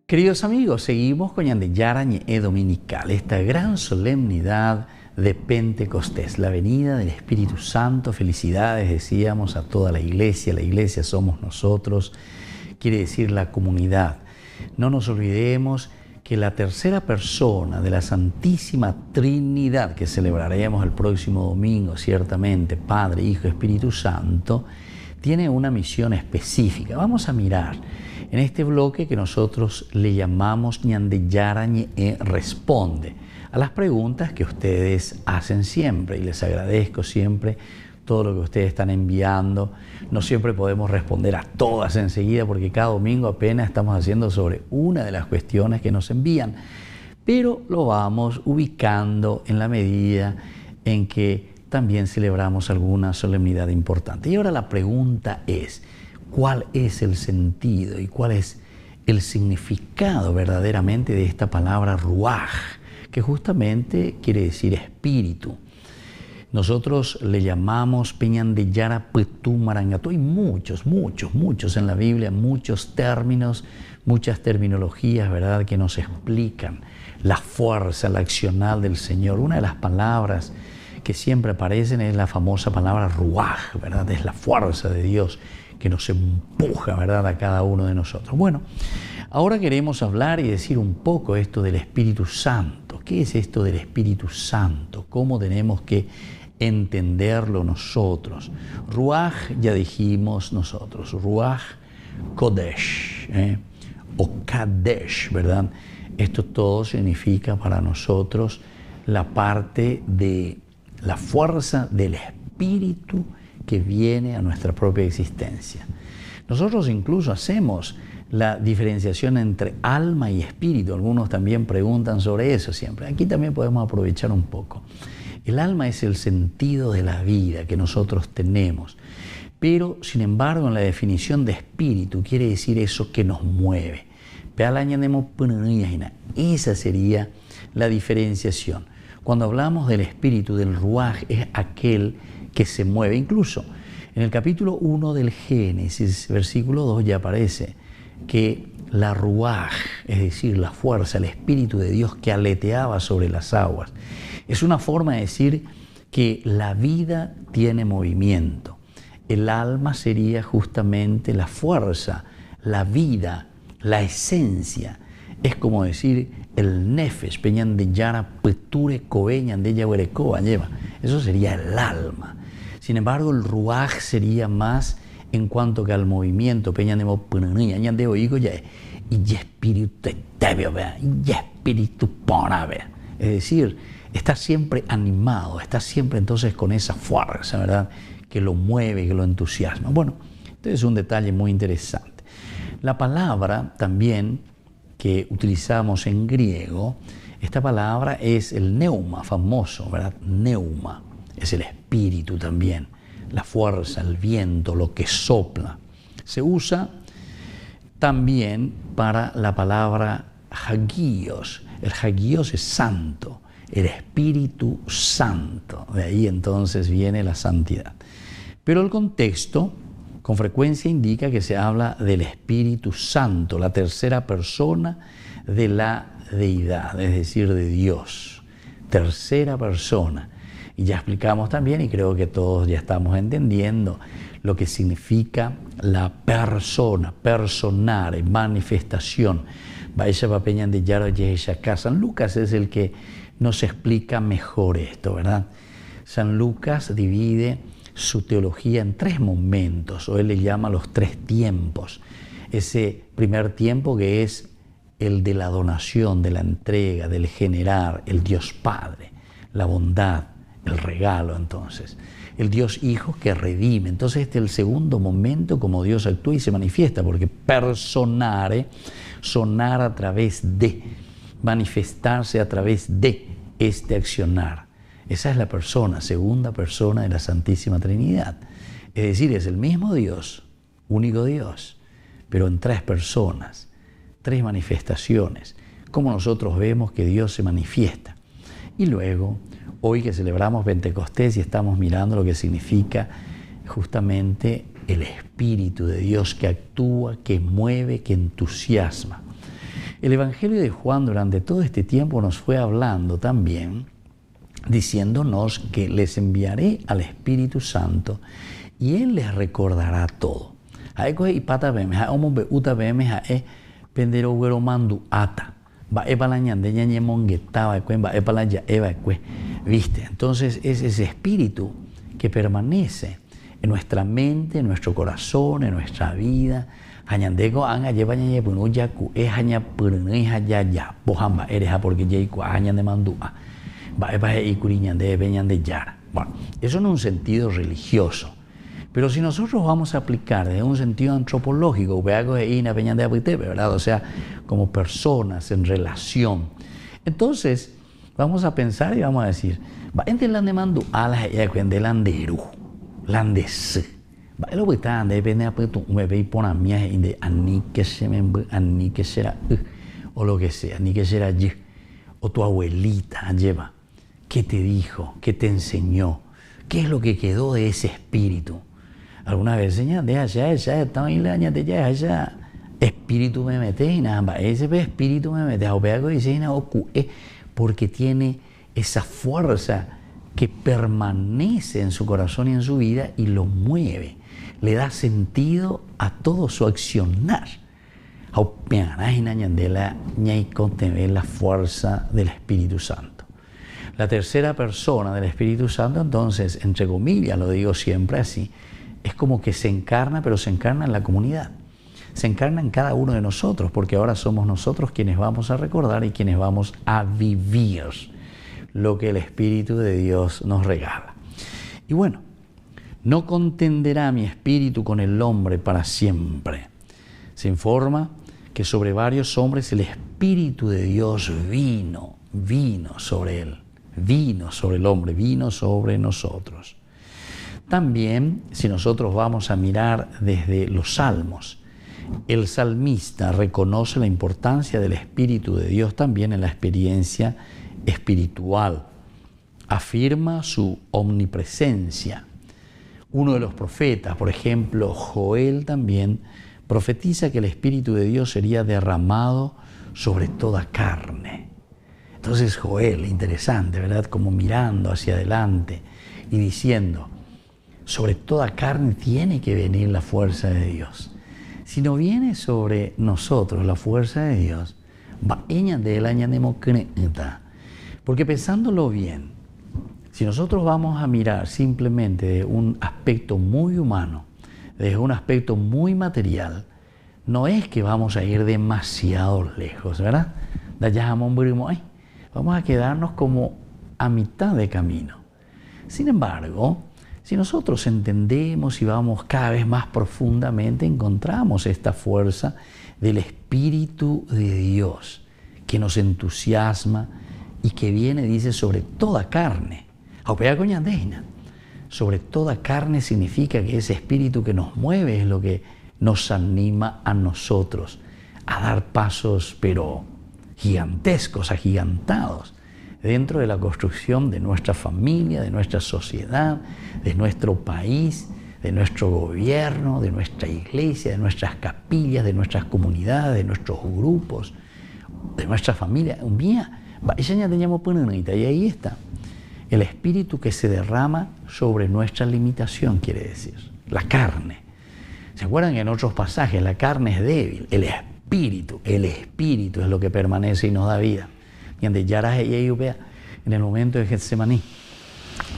[SPEAKER 1] Queridos amigos, seguimos con Ñandeyara Ñe'e Dominical, esta gran solemnidad de Pentecostés, la venida del Espíritu Santo. Felicidades, decíamos, a toda la iglesia somos nosotros, quiere decir la comunidad. No nos olvidemos que la tercera persona de la Santísima Trinidad, que celebraremos el próximo domingo, ciertamente, Padre, Hijo, Espíritu Santo, tiene una misión específica. Vamos a mirar en este bloque que nosotros le llamamos Ñandeyara Ñe'e Responde a las preguntas que ustedes hacen siempre, y les agradezco siempre todo lo que ustedes están enviando. No siempre podemos responder a todas enseguida porque cada domingo apenas estamos haciendo sobre una de las cuestiones que nos envían, pero lo vamos ubicando en la medida en que también celebramos alguna solemnidad importante. Y ahora la pregunta es: ¿cuál es el sentido y cuál es el significado verdaderamente de esta palabra ruaj, que justamente quiere decir espíritu? Nosotros le llamamos Peñandeyara Petú Marangató. Hay muchos en la Biblia, muchos términos, muchas terminologías, ¿verdad?, que nos explican la fuerza, la accional del Señor. Una de las palabras que siempre aparecen es la famosa palabra ruaj, ¿verdad? Es la fuerza de Dios que nos empuja, ¿verdad?, a cada uno de nosotros. Bueno, ahora queremos hablar y decir un poco esto del Espíritu Santo. ¿Qué es esto del Espíritu Santo? ¿Cómo tenemos que entenderlo nosotros? Ruaj, ya dijimos nosotros, Ruaj Kodesh, o Kadesh, ¿verdad? Esto todo significa para nosotros la parte de la fuerza del Espíritu que viene a nuestra propia existencia. Nosotros incluso hacemos la diferenciación entre alma y espíritu. Algunos también preguntan sobre eso siempre. Aquí también podemos aprovechar un poco. El alma es el sentido de la vida que nosotros tenemos, pero sin embargo en la definición de espíritu quiere decir eso que nos mueve. Esa sería la diferenciación. Cuando hablamos del espíritu, del ruaj, es aquel que se mueve. Incluso en el capítulo 1 del Génesis, versículo 2, ya aparece que la ruaj, es decir, la fuerza, el Espíritu de Dios que aleteaba sobre las aguas, es una forma de decir que la vida tiene movimiento. El alma sería justamente la fuerza, la vida, la esencia. Es como decir el nefesh, Peñandeyara Peture Kobe Ñandeya Huerecoba lleva. Eso sería el alma. Sin embargo, el ruaj sería más en cuanto que al movimiento, Peñandemo Punaniña, Ñandeo Higo ya y espíritu tebio, y espíritu pona, es decir, está siempre animado, está siempre entonces con esa fuerza, ¿verdad?, que lo mueve, que lo entusiasma. Bueno, este es un detalle muy interesante. La palabra también que utilizamos en griego, esta palabra es el neuma, famoso, ¿verdad? Neuma, es el espíritu también, la fuerza, el viento, lo que sopla. Se usa también para la palabra hagios. El hagios es santo, el Espíritu Santo. De ahí entonces viene la santidad. Pero el contexto con frecuencia indica que se habla del Espíritu Santo, la tercera persona de la deidad, es decir, de Dios. Tercera persona. Y ya explicamos también, y creo que todos ya estamos entendiendo, lo que significa la persona, personare, manifestación. San Lucas es el que nos explica mejor esto, ¿verdad? San Lucas divide su teología en 3 momentos, o él le llama los 3 tiempos. Ese primer tiempo que es el de la donación, de la entrega, del generar, el Dios Padre, la bondad, el regalo, entonces. El Dios Hijo que redime. Entonces este es el segundo momento como Dios actúa y se manifiesta, porque personare, sonar a través de, manifestarse a través de este accionar. Esa es la persona, segunda persona de la Santísima Trinidad. Es decir, es el mismo Dios, único Dios, pero en 3 personas, 3 manifestaciones, como nosotros vemos que Dios se manifiesta. Y luego, hoy que celebramos Pentecostés y estamos mirando lo que significa justamente el Espíritu de Dios que actúa, que mueve, que entusiasma. El Evangelio de Juan durante todo este tiempo nos fue hablando también, diciéndonos que les enviaré al Espíritu Santo y Él les recordará todo. ¿Viste? Entonces es ese espíritu que permanece en nuestra mente, en nuestro corazón, en nuestra vida. Bueno, eso en un sentido religioso. Pero si nosotros vamos a aplicar desde un sentido antropológico, ¿verdad? O sea, como personas en relación, entonces vamos a pensar y vamos a decir, o lo que sea, ni que será allí, o tu abuelita lleva, ¿qué te dijo? ¿Qué te enseñó? ¿Qué es lo que quedó de ese espíritu? Alguna vez espíritu me mete y nada, ese espíritu me mete, porque tiene esa fuerza que permanece en su corazón y en su vida y lo mueve, le da sentido a todo su accionar. La fuerza del Espíritu Santo. La tercera persona del Espíritu Santo, entonces, entre comillas, lo digo siempre así, es como que se encarna, pero se encarna en la comunidad. Se encarna en cada uno de nosotros, porque ahora somos nosotros quienes vamos a recordar y quienes vamos a vivir lo que el Espíritu de Dios nos regala. Y bueno, no contenderá mi espíritu con el hombre para siempre. Se informa que sobre varios hombres el Espíritu de Dios vino sobre él, vino sobre el hombre, vino sobre nosotros. También, si nosotros vamos a mirar desde los salmos, el salmista reconoce la importancia del Espíritu de Dios también en la experiencia espiritual. Afirma su omnipresencia. Uno de los profetas, por ejemplo, Joel también, profetiza que el Espíritu de Dios sería derramado sobre toda carne. Entonces Joel, interesante, ¿verdad? Como mirando hacia adelante y diciendo, sobre toda carne tiene que venir la fuerza de Dios. Si no viene sobre nosotros la fuerza de Dios, porque pensándolo bien, si nosotros vamos a mirar simplemente de un aspecto muy humano, desde un aspecto muy material, no es que vamos a ir demasiado lejos, ¿verdad? Vamos a quedarnos como a mitad de camino. Sin embargo, si nosotros entendemos y vamos cada vez más profundamente, encontramos esta fuerza del Espíritu de Dios que nos entusiasma y que viene, dice, sobre toda carne. Sobre toda carne significa que ese espíritu que nos mueve es lo que nos anima a nosotros a dar pasos, pero gigantescos, agigantados, dentro de la construcción de nuestra familia, de nuestra sociedad, de nuestro país, de nuestro gobierno, de nuestra iglesia, de nuestras capillas, de nuestras comunidades, de nuestros grupos, de nuestra familia. Un día, y ahí está. El espíritu que se derrama sobre nuestra limitación, quiere decir. La carne. ¿Se acuerdan que en otros pasajes la carne es débil? El espíritu es lo que permanece y nos da vida. Y en el momento de Getsemaní,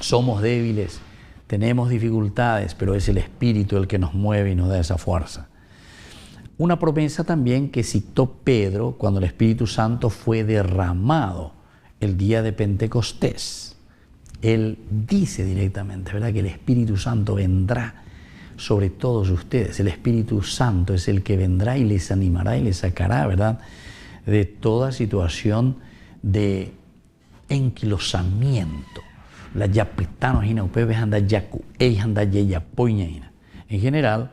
[SPEAKER 1] somos débiles, tenemos dificultades, pero es el espíritu el que nos mueve y nos da esa fuerza. Una promesa también que citó Pedro cuando el Espíritu Santo fue derramado el día de Pentecostés. Él dice directamente, ¿verdad?, que el Espíritu Santo vendrá sobre todos ustedes. El Espíritu Santo es el que vendrá y les animará y les sacará, ¿verdad?, de toda situación de enquilosamiento. En general,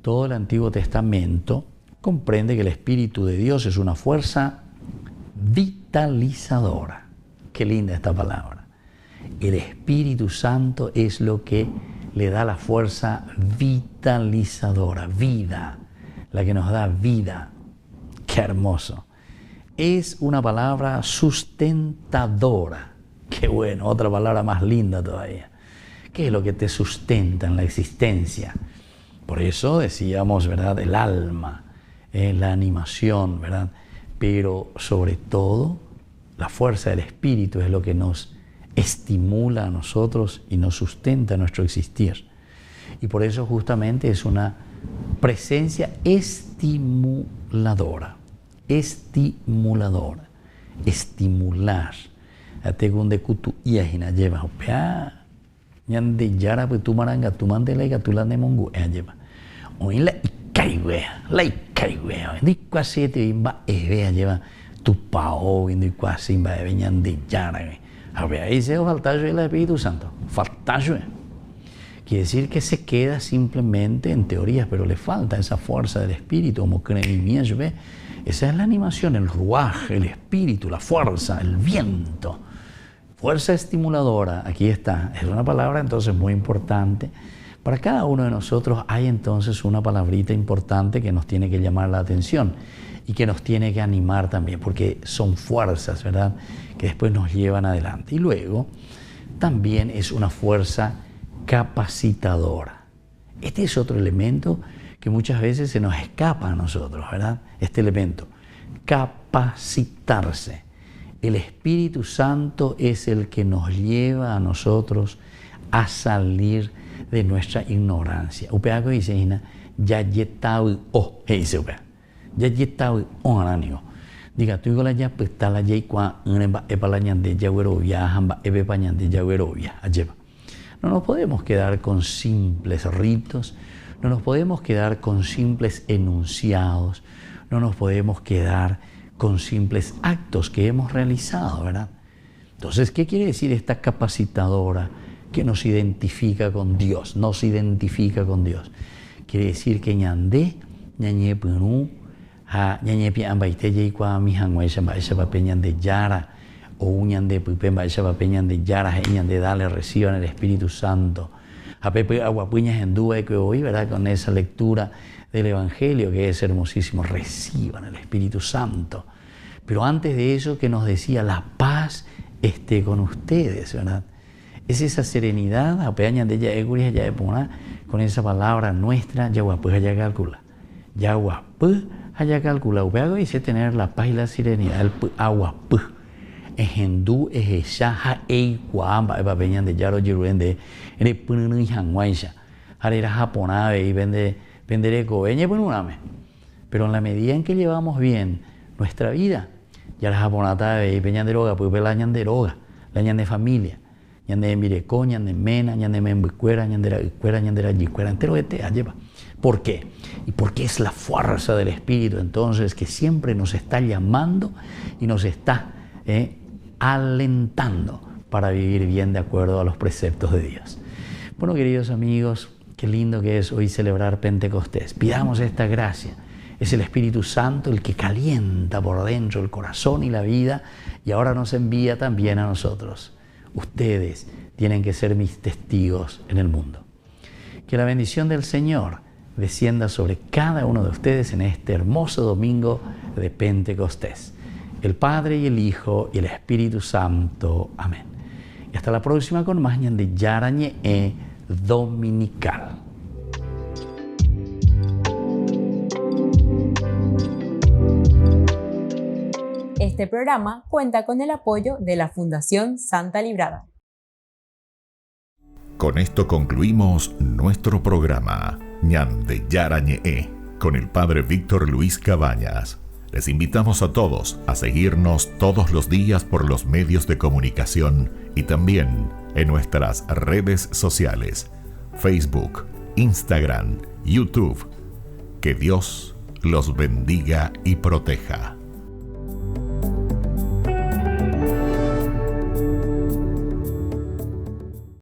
[SPEAKER 1] todo el Antiguo Testamento comprende que el Espíritu de Dios es una fuerza vitalizadora. Qué linda esta palabra. El Espíritu Santo es lo que le da la fuerza vitalizadora, vida, la que nos da vida. Qué hermoso. Es una palabra sustentadora. Qué bueno, otra palabra más linda todavía. ¿Qué es lo que te sustenta en la existencia? Por eso decíamos, ¿verdad?, el alma, la animación, ¿verdad? Pero sobre todo, la fuerza del Espíritu es lo que nos estimula a nosotros y nos sustenta nuestro existir. Y por eso justamente es una presencia estimuladora. Estimuladora. Estimular. Ategunde kutu iahina lleva opea. Ñande yara tu maranga tu mandela y tu la nemongu lleva. Hoy la ikaiwea. La ikaiwea. Ni quasi te imba evea lleva tu pao. Ni quasi imba eve ñande yara. A ver, ahí se falta el Espíritu Santo. Falta. Quiere decir que se queda simplemente en teorías, pero le falta esa fuerza del Espíritu, como creimiento. Esa es la animación, el ruaj, el Espíritu, la fuerza, el viento. Fuerza estimuladora, aquí está. Es una palabra entonces muy importante. Para cada uno de nosotros hay entonces una palabrita importante que nos tiene que llamar la atención y que nos tiene que animar también, porque son fuerzas, ¿verdad?, que después nos llevan adelante. Y luego también es una fuerza capacitadora. Este es otro elemento que muchas veces se nos escapa a nosotros, ¿verdad? Este elemento, capacitarse. El Espíritu Santo es el que nos lleva a nosotros a salir de nuestra ignorancia. Upea que dice, ya yetawi o, dice upea. Ya yetawi o ananio. Diga, tú igual ya pues está la yey kwa uneba epalañan de yaguerovia, hamba ebepañan de yaguerovia, alleva. No nos podemos quedar con simples ritos, no nos podemos quedar con simples enunciados, no nos podemos quedar con simples actos que hemos realizado, ¿verdad? Entonces, ¿qué quiere decir esta capacitadora que nos identifica con Dios? Nos identifica con Dios. Quiere decir que ñandé, ñañe punu, ñañe pi ambaite yei kwa mi hangwai shamba peñan de yara, o uñan de pipemba shaba peñan de yara, ñan de dale, reciban el Espíritu Santo. A pepe aguapuñas en duda que hoy, ¿verdad?, con esa lectura del Evangelio que es hermosísimo, reciban el Espíritu Santo. Pero antes de eso, que nos decía, la paz esté con ustedes, ¿verdad? Es esa serenidad, apeañan de ella, ya de poner con esa palabra nuestra, yaguapus allá calcula. Yaguapus allá calcula. Upeago dice tener la paz y la serenidad, el aguapus. Ejendú, ejechaja, eikuamba, epapeñan de yaro, yiruende, en el pununu y hanguaisha. Harera japonave y venderé cobeña, pununame. Pero en la medida en que llevamos bien nuestra vida, ya la japonata y peñan de roga, pues la ñan de roga, la ñan de familia, ñan de mireco, ñan de mena, ñan de membucuera, ñan de la cuera, ñan de la yicuera, entero de te lleva. ¿Por qué? Y porque es la fuerza del Espíritu entonces que siempre nos está llamando y nos está alentando para vivir bien de acuerdo a los preceptos de Dios. Bueno, queridos amigos, qué lindo que es hoy celebrar Pentecostés. Pidamos esta gracia. Es el Espíritu Santo el que calienta por dentro el corazón y la vida y ahora nos envía también a nosotros. Ustedes tienen que ser mis testigos en el mundo. Que la bendición del Señor descienda sobre cada uno de ustedes en este hermoso domingo de Pentecostés. El Padre y el Hijo y el Espíritu Santo. Amén. Y hasta la próxima con más Ñande Yarañe Dominical.
[SPEAKER 2] Este programa cuenta con el apoyo de la Fundación Santa Librada.
[SPEAKER 10] Con esto concluimos nuestro programa Ñande Yarañe con el Padre Víctor Luis Cabañas. Les invitamos a todos a seguirnos todos los días por los medios de comunicación y también en nuestras redes sociales, Facebook, Instagram, YouTube. Que Dios los bendiga y proteja.